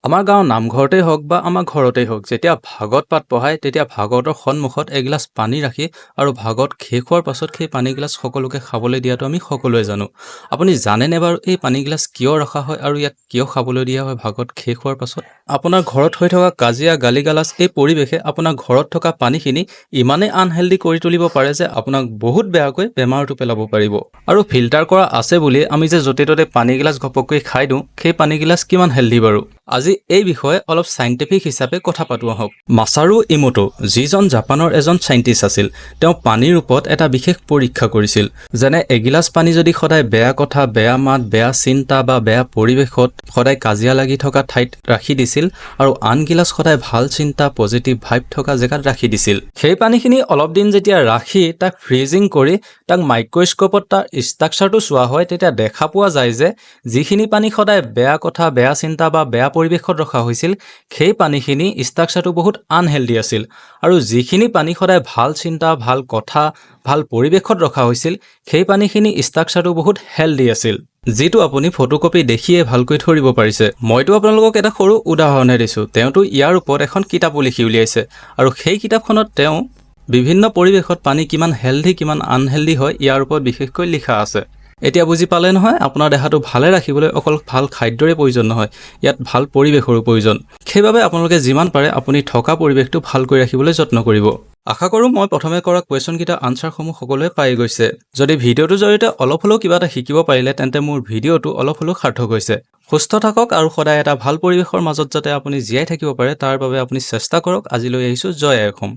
আমাৰ গাঁৱৰ নামঘৰতেই হওক বা আমাৰ ঘৰতেই হওক, যেতিয়া ভাগৱত পাঠ পঢ়ায় তেতিয়া ভাগৱতৰ সন্মুখত এগিলাচ পানী ৰাখি আৰু ভাগৱত শেষ হোৱাৰ পাছত সেই পানীগিলাচ সকলোকে খাবলৈ দিয়াটো আমি সকলোৱে জানো। আপুনি জানেনে বাৰু এই পানীগিলাচ কিয় ৰখা হয় আৰু ইয়াক কিয় খাবলৈ দিয়া হয় ভাগৱত শেষ হোৱাৰ পাছত? আপোনাৰ ঘৰত হৈ থকা কাজিয়া গালি-গালাজ এই পৰিৱেশে আপোনাৰ ঘৰত থকা পানীখিনি ইমানেই আনহেল্ডি কৰি তুলিব পাৰে যে আপোনাক বহুত বেয়াকৈ বেমাৰতো পেলাব পাৰিব। আৰু ফিল্টাৰ কৰা আছে বুলি আমি যে য'তে ত'তে পানীগিলাচ ঘপককৈ খাই দিওঁ, সেই পানীগিলাচ কিমান হেল্ডি বাৰু? আজি এই বিষয়ে অলপ চাইণ্টিফিক হিচাপে কথা পাতোঁ আহক। মাছাৰু ইমোটো, যিজন জাপানৰ এজন চাইণ্টিষ্ট আছিল, তেওঁ পানীৰ ওপৰত এটা বিশেষ পৰীক্ষা কৰিছিল। যেনে এগিলাচ পানী যদি সদায় বেয়া কথা, বেয়া মাত, বেয়া চিন্তা বা বেয়া পৰিৱেশত সদায় কাজিয়া লাগি থকা ঠাইত ৰাখি দিছিল আৰু আন গিলাচ সদায় ভাল চিন্তা, পজিটিভ ভাইব থকা জেগাত ৰাখি দিছিল। সেই পানীখিনি অলপ দিন যেতিয়া ৰাখি তাক ফ্ৰিজিং কৰি তাক মাইক্ৰস্কোপত তাৰ ষ্ট্ৰাকচাৰটো চোৱা হয়, তেতিয়া দেখা পোৱা যায় যে যিখিনি পানী সদায় বেয়া কথা, বেয়া চিন্তা বা বেয়া পৰিৱেশত ৰখা হৈছিল, সেই পানীখিনি ষ্ট্ৰাকচাৰটো বহুত আনহেল্ডি আছিল। আৰু যিখিনি পানী সদায় ভাল চিন্তা, ভাল কথা, ভাল পৰিৱেশত ৰখা হৈছিল, সেই পানীখিনি ষ্ট্ৰাকচাৰটো বহুত হেল্ডি আছিল। যিটো আপুনি ফটোকপি দেখিয়ে ভালকৈ ধৰিব পাৰিছে। মইতো আপোনালোকক এটা সৰু উদাহৰণে দিছোঁ। তেওঁতো ইয়াৰ ওপৰত এখন কিতাপো লিখি উলিয়াইছে আৰু সেই কিতাপখনত তেওঁ বিভিন্ন পৰিৱেশত পানী কিমান হেল্ডি কিমান আনহেল্ডি হয় ইয়াৰ ওপৰত বিশেষকৈ লিখা আছে। এতিয়া বুজি পালে নহয়, আপোনাৰ দেহাটো ভালে ৰাখিবলৈ অকল ভাল খাদ্যৰে প্ৰয়োজন নহয়, ইয়াত ভাল পৰিৱেশৰো প্ৰয়োজন। সেইবাবে আপোনালোকে যিমান পাৰে আপুনি থকা পৰিৱেশটো ভালকৈ ৰাখিবলৈ যত্ন কৰিব। আশা কৰোঁ মই প্ৰথমে কৰা কুৱেশ্যনকেইটাৰ আনচাৰসমূহ সকলোৱে পাই গৈছে। যদি ভিডিঅ'টোৰ জৰিয়তে অলপ হ'লেও কিবা এটা শিকিব পাৰিলে তেন্তে মোৰ ভিডিঅ'টো অলপ হ'লেও সাৰ্থক হৈছে। সুস্থ থাকক আৰু সদায় এটা ভাল পৰিৱেশৰ মাজত যাতে আপুনি জীয়াই থাকিব পাৰে তাৰ বাবে আপুনি চেষ্টা কৰক। আজিলৈ আহিছোঁ। জয় আই অসম।